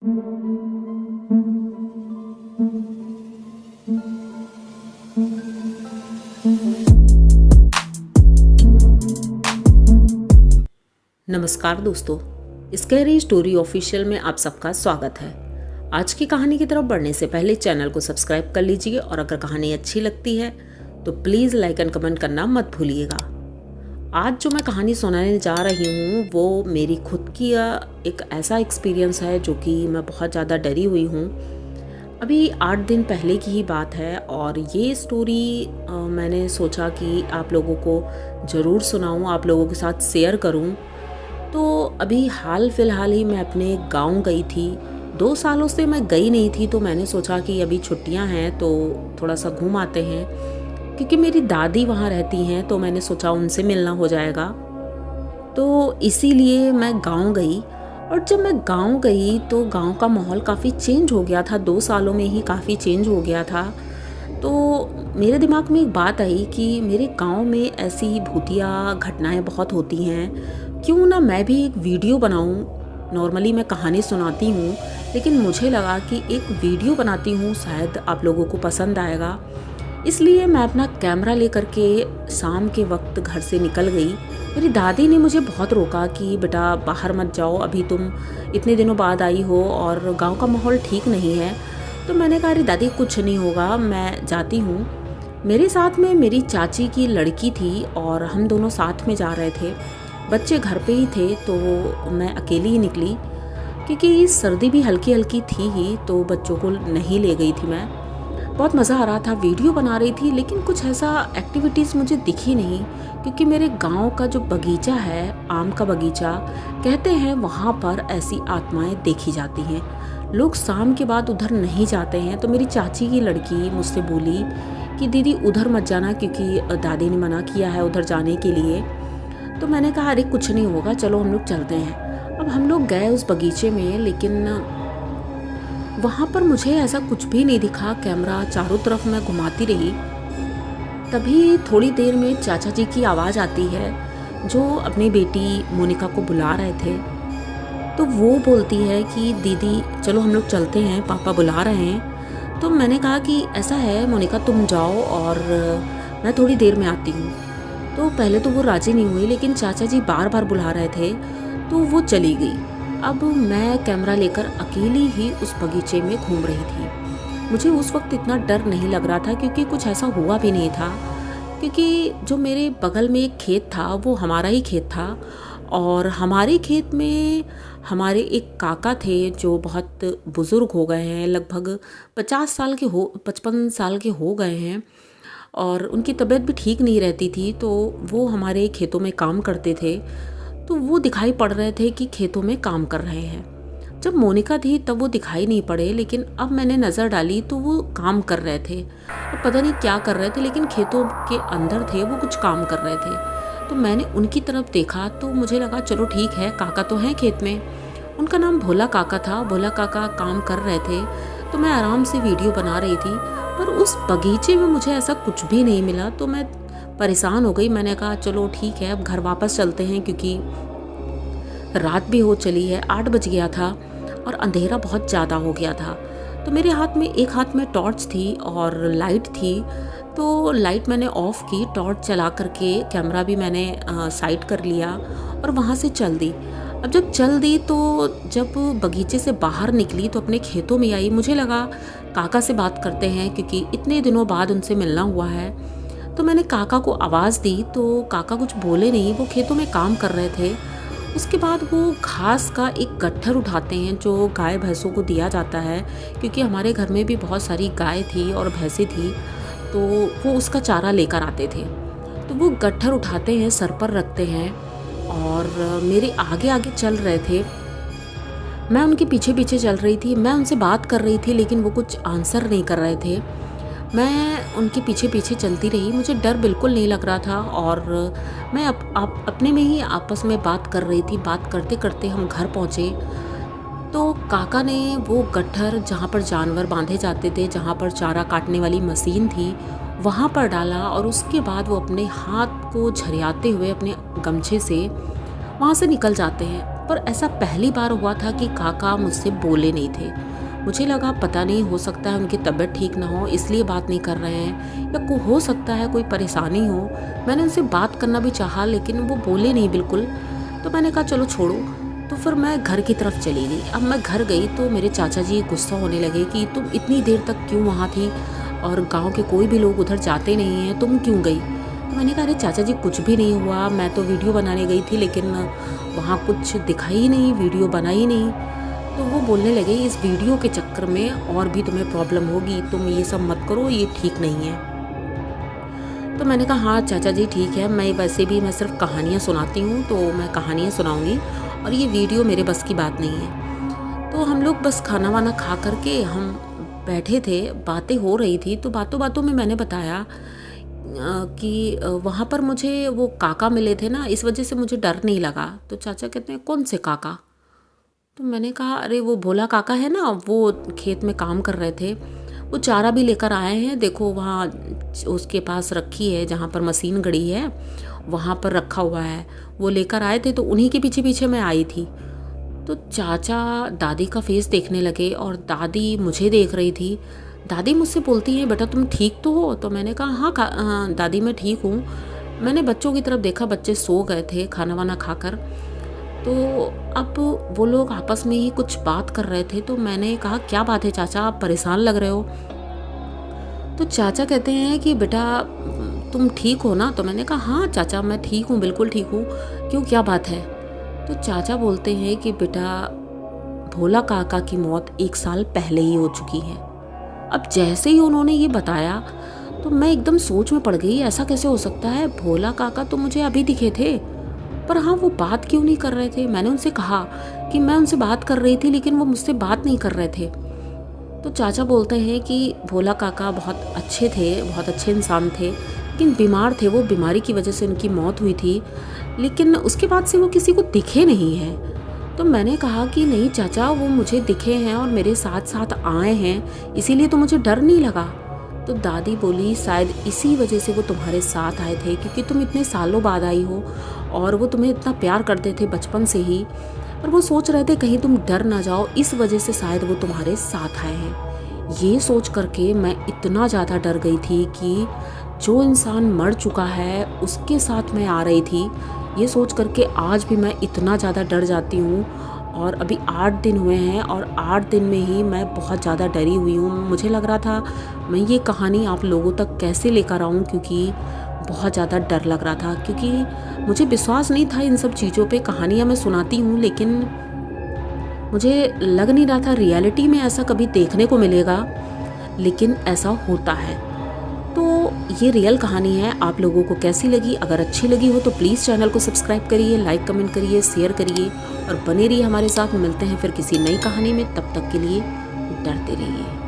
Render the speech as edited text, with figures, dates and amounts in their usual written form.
नमस्कार दोस्तों, scary story official में आप सबका स्वागत है। आज की कहानी की तरफ बढ़ने से पहले चैनल को सब्सक्राइब कर लीजिए और अगर कहानी अच्छी लगती है तो प्लीज़ लाइक एंड कमेंट करना मत भूलिएगा। आज जो मैं कहानी सुनाने जा रही हूँ वो मेरी खुद की एक ऐसा एक्सपीरियंस है जो कि मैं बहुत ज़्यादा डरी हुई हूँ। अभी 8 दिन पहले की ही बात है और ये स्टोरी मैंने सोचा कि आप लोगों को ज़रूर सुनाऊँ, आप लोगों के साथ शेयर करूँ। तो अभी हाल फिलहाल ही मैं अपने गांव गई थी। 2 सालों से मैं गई नहीं थी, तो मैंने सोचा कि अभी छुट्टियां हैं तो थोड़ा सा घूम आते हैं, क्योंकि मेरी दादी वहाँ रहती हैं तो मैंने सोचा उनसे मिलना हो जाएगा। तो इसीलिए मैं गांव गई और जब मैं गांव गई तो गांव का माहौल काफ़ी चेंज हो गया था। 2 सालों में ही काफ़ी चेंज हो गया था। तो मेरे दिमाग में एक बात आई कि मेरे गांव में ऐसी भूतिया घटनाएं बहुत होती हैं, क्यों ना मैं भी एक वीडियो बनाऊं। नॉर्मली मैं कहानी सुनाती हूँ, लेकिन मुझे लगा कि एक वीडियो बनाती हूँ, शायद आप लोगों को पसंद आएगा। इसलिए मैं अपना कैमरा लेकर के शाम के वक्त घर से निकल गई। मेरी दादी ने मुझे बहुत रोका कि बेटा बाहर मत जाओ, अभी तुम इतने दिनों बाद आई हो और गाँव का माहौल ठीक नहीं है। तो मैंने कहा अरे दादी कुछ नहीं होगा, मैं जाती हूँ। मेरे साथ में मेरी चाची की लड़की थी और हम दोनों साथ में जा रहे थे। बच्चे घर पे ही थे तो मैं अकेली ही निकली, क्योंकि सर्दी भी हल्की हल्की थी ही, तो बच्चों को नहीं ले गई थी मैं। बहुत मज़ा आ रहा था, वीडियो बना रही थी, लेकिन कुछ ऐसा एक्टिविटीज़ मुझे दिखी नहीं, क्योंकि मेरे गांव का जो बगीचा है, आम का बगीचा, कहते हैं वहाँ पर ऐसी आत्माएं देखी जाती हैं। लोग शाम के बाद उधर नहीं जाते हैं। तो मेरी चाची की लड़की मुझसे बोली कि दीदी उधर मत जाना, क्योंकि दादी ने मना किया है उधर जाने के लिए। तो मैंने कहा अरे कुछ नहीं होगा, चलो हम लोग चलते हैं। अब हम लोग गए उस बगीचे में, लेकिन वहाँ पर मुझे ऐसा कुछ भी नहीं दिखा। कैमरा चारों तरफ मैं घुमाती रही। तभी थोड़ी देर में चाचा जी की आवाज़ आती है, जो अपनी बेटी मोनिका को बुला रहे थे। तो वो बोलती है कि दीदी चलो हम लोग चलते हैं, पापा बुला रहे हैं। तो मैंने कहा कि ऐसा है मोनिका, तुम जाओ और मैं थोड़ी देर में आती हूँ। तो पहले तो वो राजी नहीं हुई, लेकिन चाचा जी बार बार बुला रहे थे तो वो चली गई। अब मैं कैमरा लेकर अकेली ही उस बगीचे में घूम रही थी। मुझे उस वक्त इतना डर नहीं लग रहा था, क्योंकि कुछ ऐसा हुआ भी नहीं था। क्योंकि जो मेरे बगल में एक खेत था वो हमारा ही खेत था, और हमारे खेत में हमारे एक काका थे जो बहुत बुज़ुर्ग हो गए हैं, लगभग 55 साल के हो गए हैं, और उनकी तबीयत भी ठीक नहीं रहती थी। तो वो हमारे खेतों में काम करते थे। तो वो दिखाई पड़ रहे थे कि खेतों में काम कर रहे हैं। जब मोनिका थी तब वो दिखाई नहीं पड़े, लेकिन अब मैंने नज़र डाली तो वो काम कर रहे थे। अब पता नहीं क्या कर रहे थे, लेकिन खेतों के अंदर थे, वो कुछ काम कर रहे थे। तो मैंने उनकी तरफ देखा तो मुझे लगा चलो ठीक है, काका तो हैं खेत में। उनका नाम भोला काका था। भोला काका काम कर रहे थे, तो मैं आराम से वीडियो बना रही थी। पर उस बगीचे में मुझे ऐसा कुछ भी नहीं मिला, तो मैं परेशान हो गई। मैंने कहा चलो ठीक है, अब घर वापस चलते हैं, क्योंकि रात भी हो चली है, 8 बज गया था और अंधेरा बहुत ज़्यादा हो गया था। तो मेरे हाथ में एक हाथ में टॉर्च थी और लाइट थी। तो लाइट मैंने ऑफ़ की, टॉर्च चला करके कैमरा भी मैंने साइड कर लिया और वहाँ से चल दी। अब जब चल दी तो जब बगीचे से बाहर निकली तो अपने खेतों में आई। मुझे लगा काका से बात करते हैं, क्योंकि इतने दिनों बाद उनसे मिलना हुआ है। तो मैंने काका को आवाज़ दी तो काका कुछ बोले नहीं, वो खेतों में काम कर रहे थे। उसके बाद वो घास का एक गट्ठर उठाते हैं जो गाय भैंसों को दिया जाता है, क्योंकि हमारे घर में भी बहुत सारी गाय थी और भैंसें थी, तो वो उसका चारा लेकर आते थे। तो वो गट्ठर उठाते हैं, सर पर रखते हैं और मेरे आगे आगे चल रहे थे। मैं उनके पीछे पीछे चल रही थी। मैं उनसे बात कर रही थी, लेकिन वो कुछ आंसर नहीं कर रहे थे। मैं उनके पीछे पीछे चलती रही। मुझे डर बिल्कुल नहीं लग रहा था और मैं अपने में ही आपस में बात कर रही थी। बात करते करते हम घर पहुँचे तो काका ने वो गट्ठर जहाँ पर जानवर बांधे जाते थे, जहाँ पर चारा काटने वाली मशीन थी, वहाँ पर डाला और उसके बाद वो अपने हाथ को झरियाते हुए अपने गमछे से वहाँ से निकल जाते हैं। पर ऐसा पहली बार हुआ था कि काका मुझसे बोले नहीं थे। मुझे लगा पता नहीं, हो सकता है उनकी तबीयत ठीक ना हो इसलिए बात नहीं कर रहे हैं, या हो सकता है कोई परेशानी हो। मैंने उनसे बात करना भी चाहा लेकिन वो बोले नहीं बिल्कुल। तो मैंने कहा चलो छोड़ो, तो फिर मैं घर की तरफ चली गई। अब मैं घर गई तो मेरे चाचा जी गुस्सा होने लगे कि तुम इतनी देर तक क्यों वहाँ थी, और गांव के कोई भी लोग उधर जाते नहीं हैं, तुम क्यों गई। तो मैंने कहा अरे चाचा जी कुछ भी नहीं हुआ, मैं तो वीडियो बनाने गई थी लेकिन वहाँ कुछ दिखा ही नहीं, वीडियो बना ही नहीं। तो वो बोलने लगे इस वीडियो के चक्कर में और भी तुम्हें प्रॉब्लम होगी, तुम ये सब मत करो, ये ठीक नहीं है। तो मैंने कहा हाँ चाचा जी ठीक है, मैं वैसे भी मैं सिर्फ कहानियाँ सुनाती हूँ तो मैं कहानियाँ सुनाऊँगी, और ये वीडियो मेरे बस की बात नहीं है। तो हम लोग बस खाना वाना खा करके हम बैठे थे, बातें हो रही थी। तो बातों बातों में मैंने बताया कि वहाँ पर मुझे वो काका मिले थे ना, इस वजह से मुझे डर नहीं लगा। तो चाचा कहते हैं कौन से काका। तो मैंने कहा अरे वो भोला काका है ना, वो खेत में काम कर रहे थे, वो चारा भी लेकर आए हैं, देखो वहाँ उसके पास रखी है, जहाँ पर मशीन गड़ी है वहाँ पर रखा हुआ है, वो लेकर आए थे, तो उन्हीं के पीछे पीछे मैं आई थी। तो चाचा दादी का फेस देखने लगे और दादी मुझे देख रही थी। दादी मुझसे बोलती हैं बेटा तुम ठीक तो हो। तो मैंने कहा हाँ दादी मैं ठीक हूँ। मैंने बच्चों की तरफ देखा, बच्चे सो गए थे खाना वाना खाकर। तो अब वो लोग आपस में ही कुछ बात कर रहे थे। तो मैंने कहा क्या बात है चाचा, आप परेशान लग रहे हो। तो चाचा कहते हैं कि बेटा तुम ठीक हो ना। तो मैंने कहा हाँ चाचा मैं ठीक हूँ, बिल्कुल ठीक हूँ, क्यों क्या बात है। तो चाचा बोलते हैं कि बेटा भोला काका की मौत 1 साल पहले ही हो चुकी है। अब जैसे ही उन्होंने ये बताया तो मैं एकदम सोच में पड़ गई, ऐसा कैसे हो सकता है, भोला काका तो मुझे अभी दिखे थे, पर हाँ वो बात क्यों नहीं कर रहे थे। मैंने उनसे कहा कि मैं उनसे बात कर रही थी लेकिन वो मुझसे बात नहीं कर रहे थे। तो चाचा बोलते हैं कि भोला काका बहुत अच्छे थे, बहुत अच्छे इंसान थे, लेकिन बीमार थे, वो बीमारी की वजह से उनकी मौत हुई थी, लेकिन उसके बाद से वो किसी को दिखे नहीं हैं। तो मैंने कहा कि नहीं चाचा वो मुझे दिखे हैं और मेरे साथ साथ आए हैं, इसीलिए तो मुझे डर नहीं लगा। तो दादी बोली शायद इसी वजह से वो तुम्हारे साथ आए थे, क्योंकि तुम इतने सालों बाद आई हो और वो तुम्हें इतना प्यार करते थे बचपन से ही, और वो सोच रहे थे कहीं तुम डर ना जाओ, इस वजह से शायद वो तुम्हारे साथ आए हैं। ये सोच करके मैं इतना ज़्यादा डर गई थी कि जो इंसान मर चुका है उसके साथ मैं आ रही थी। ये सोच करके आज भी मैं इतना ज़्यादा डर जाती हूँ। और अभी 8 दिन हुए हैं और 8 दिन में ही मैं बहुत ज़्यादा डरी हुई हूँ। मुझे लग रहा था मैं ये कहानी आप लोगों तक कैसे लेकर आऊँ, क्योंकि बहुत ज़्यादा डर लग रहा था, क्योंकि मुझे विश्वास नहीं था इन सब चीज़ों पे। कहानियाँ मैं सुनाती हूँ लेकिन मुझे लग नहीं रहा था रियलिटी में ऐसा कभी देखने को मिलेगा, लेकिन ऐसा होता है। तो ये रियल कहानी है। आप लोगों को कैसी लगी? अगर अच्छी लगी हो तो प्लीज़ चैनल को सब्सक्राइब करिए, लाइक कमेंट करिए, शेयर करिए और बने रहिए हमारे साथ। मिलते हैं फिर किसी नई कहानी में, तब तक के लिए डरते रहिए।